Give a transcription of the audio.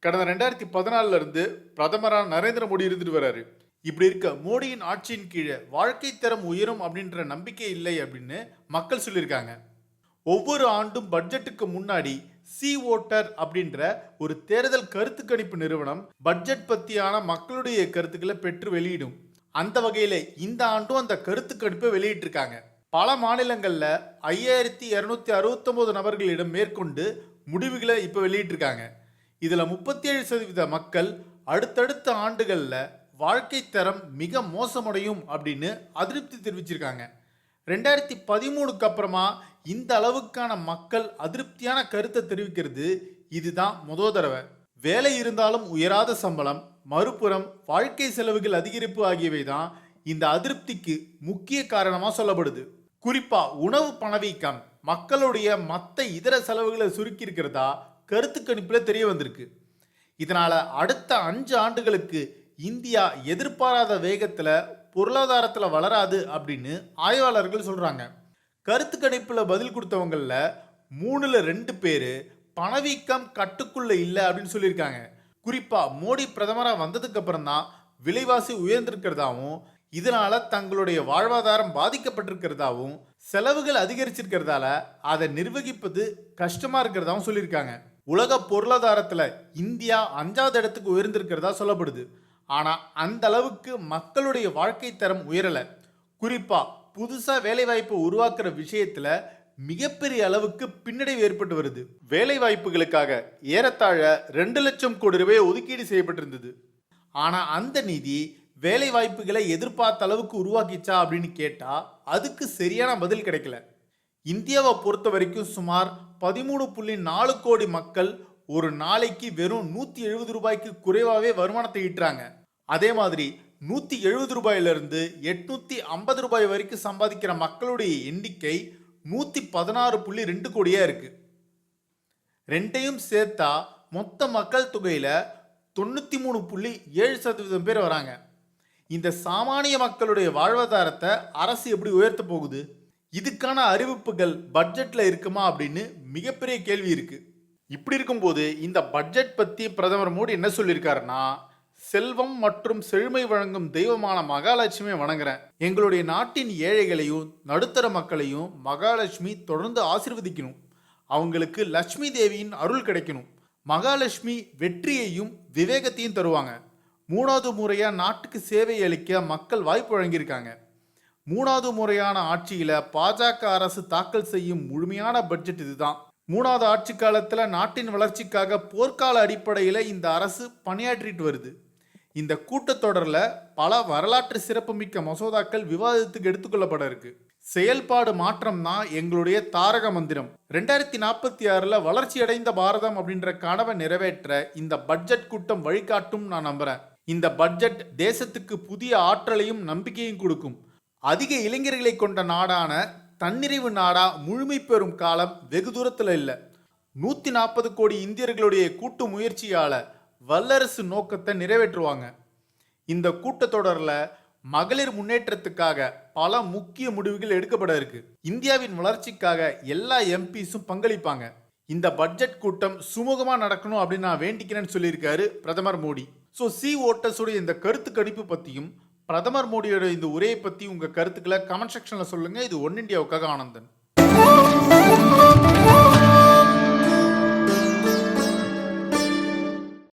கடந்த 2014 இருந்து பிரதமராக நரேந்திர மோடி இருந்துட்டு வராரு. இப்படி இருக்க மோடியின் ஆட்சியின் கீழே வாழ்க்கை தரம் உயரும் அப்படின்ற நம்பிக்கை இல்லை அப்படின்னு மக்கள் சொல்லியிருக்காங்க. ஒவ்வொரு ஆண்டும் பட்ஜெட்டுக்கு முன்னாடி சி ஓட்டர் அப்படின்ற ஒரு தேர்தல் கருத்து கணிப்பு நிறுவனம் பட்ஜெட் பத்தியான மக்களுடைய கருத்துக்களை பெற்று வெளியிடும். அந்த வகையில இந்த ஆண்டும் அந்த கருத்து கணிப்பை வெளியிட்டிருக்காங்க. பல மாநிலங்கள்ல 5269 நபர்களிடம் மேற்கொண்டு முடிவுகளை இப்ப வெளியிட்டிருக்காங்க. இதுல 37% மக்கள் அடுத்தடுத்த ஆண்டுகள்ல வாழ்க்கை தரம் மிக மோசமடையும் அப்படின்னு அதிருப்தி தெரிவிச்சிருக்காங்க. 2013க்கு அப்புறமா இந்த அளவுக்கான மக்கள் அதிருப்தியான கருத்தை தெரிவிக்கிறது இதுதான் முதல் தடவை. வேலை இருந்தாலும் உயராத சம்பளம், மறுபுறம் வாழ்க்கை செலவுகள் அதிகரிப்பு ஆகியவை தான் இந்த அதிருப்திக்கு முக்கிய காரணமா சொல்லப்படுது. குறிப்பா உணவு பணவீக்கம் மக்களுடைய மற்ற இதர செலவுகளை சுருக்கி இருக்கிறதா கருத்து கணிப்புல தெரிய வந்திருக்கு. இதனால அடுத்த 5 ஆண்டுகளுக்கு இந்தியா எதிர்பாராத வேகத்துல பொருளாதாரத்துல வளராது அப்படின்னு ஆய்வாளர்கள் சொல்றாங்க. கருத்து கணிப்புல பதில் கொடுத்தவங்கள 3ல் 2 பேரு பணவீக்கம் கட்டுக்குள்ள இல்லை அப்படின்னு சொல்லியிருக்காங்க. குறிப்பா மோடி பிரதமராக வந்ததுக்கு அப்புறம் தான் விலைவாசி உயர்ந்திருக்கிறதாவும், இதனால தங்களுடைய வாழ்வாதாரம் பாதிக்கப்பட்டிருக்கிறதாவும், செலவுகள் அதிகரிச்சிருக்கிறதால அதை நிர்வகிப்பது கஷ்டமா இருக்கிறதாவும் சொல்லியிருக்காங்க. உலக பொருளாதாரத்துல இந்தியா 5வது இடத்துக்கு உயர்ந்திருக்கிறதா சொல்லப்படுது. ஆனா அந்த அளவுக்கு மக்களுடைய வாழ்க்கை தரம் உயரல. குறிப்பா புதுசா வேலைவாய்ப்பு உருவாக்குற விஷயத்துல மிகப்பெரிய அளவுக்கு பின்னடைவு ஏற்பட்டு வருது. வேலை வாய்ப்புகளுக்காக ஏறத்தாழ 2 லட்சம் கோடி ரூபாய் ஒதுக்கீடு செய்யப்பட்டிருந்தது. ஆனா அந்த நிதி வேலை வாய்ப்புகளை எதிர்பார்த்த அளவுக்கு உருவாக்கிச்சா அப்படின்னு கேட்டா அதுக்கு சரியான பதில் கிடைக்கல. இந்தியாவை பொறுத்த வரைக்கும் சுமார் 13.4 கோடி மக்கள் ஒரு நாளைக்கு வெறும் 170 ரூபாய்க்கு குறைவாகவே வருமானத்தை ஈட்டுறாங்க. அதே மாதிரி 170 ரூபாயிலிருந்து 850 ரூபாய் வரைக்கும் சம்பாதிக்கிற மக்களுடைய எண்ணிக்கை 116.2 கோடியா இருக்கு. ரெண்டையும் சேர்த்தா மொத்த மக்கள் தொகையில 93.7% பேர் வராங்க. இந்த சாமானிய மக்களுடைய வாழ்வாதாரத்தை அரசு எப்படி உயர்த்த போகுது? இதுக்கான அறிவிப்புகள் பட்ஜெட்ல இருக்குமா அப்படின்னு மிகப்பெரிய கேள்வி இருக்கு. இப்படி இருக்கும்போது இந்த பட்ஜெட் பத்தி பிரதமர் மோடி என்ன சொல்லியிருக்காருன்னா, செல்வம் மற்றும் செழுமை வழங்கும் தெய்வமான மகாலட்சுமி வணங்குறேன். எங்களுடைய நாட்டின் ஏழைகளையும் நடுத்தர மக்களையும் மகாலட்சுமி தொடர்ந்து ஆசீர்வதிக்கணும். அவங்களுக்கு லட்சுமி தேவியின் அருள் கிடைக்கணும். மகாலட்சுமி வெற்றியையும் விவேகத்தையும் தருவாங்க. 3வது முறையா நாட்டுக்கு சேவை அளிக்க மக்கள் வாய்ப்பு வழங்கியிருக்காங்க. 3வது முறையான ஆட்சியில பாஜக அரசு தாக்கல் செய்யும் முழுமையான பட்ஜெட் இதுதான். 3வது ஆட்சி காலத்துல நாட்டின் வளர்ச்சிக்காக போர்க்கால அடிப்படையில இந்த அரசு பணியாற்றிட்டு வருது. இந்த கூட்டத்தொடர்ல பல வரலாற்று சிறப்புமிக்க மசோதாக்கள் விவாதத்துக்கு எடுத்துக்கொள்ளப்பட இருக்கு. செயல்பாடு மாற்றம் தான் எங்களுடைய தாரக மந்திரம். 2046ல் வளர்ச்சி அடைந்த பாரதம் அப்படின்ற கனவை நிறைவேற்ற இந்த பட்ஜெட் கூட்டம் வழிகாட்டும் நான் நம்புறேன். இந்த பட்ஜெட் தேசத்துக்கு புதிய ஆற்றலையும் நம்பிக்கையும் கொடுக்கும். அதிக இளைஞர்களை கொண்ட நாடான தன்னிறைவு நாடா முழுமை பெறும் காலம் வெகு தூரத்தில் இல்லை. 140 கோடி இந்தியர்களுடைய கூட்டு முயற்சியால வல்லரசு நோக்கத்தை நிறைவேற்றுவாங்க. இந்த கூட்டத்தொடர்ல மகளிர் முன்னேற்றத்துக்காக பல முக்கிய முடிவுகள் எடுக்கப்பட இருக்கு. இந்தியாவின் வளர்ச்சிக்காக எல்லா எம்பிஸும் பங்களிப்பாங்க. இந்த பட்ஜெட் கூட்டம் சுமூகமா நடக்கணும் அப்படின்னு நான் வேண்டிக்கிறேன்னு சொல்லியிருக்காரு பிரதமர் மோடி. ஸோ சி ஓட்டர்ஸுடைய இந்த கருத்து கணிப்பு பத்தியும் பிரதமர் மோடியோட இந்த உரையை பத்தி உங்க கருத்துக்களை கமெண்ட் செக்ஷன்ல சொல்லுங்க. இது ஒன் இண்டியாவுக்காக ஆனந்தன்.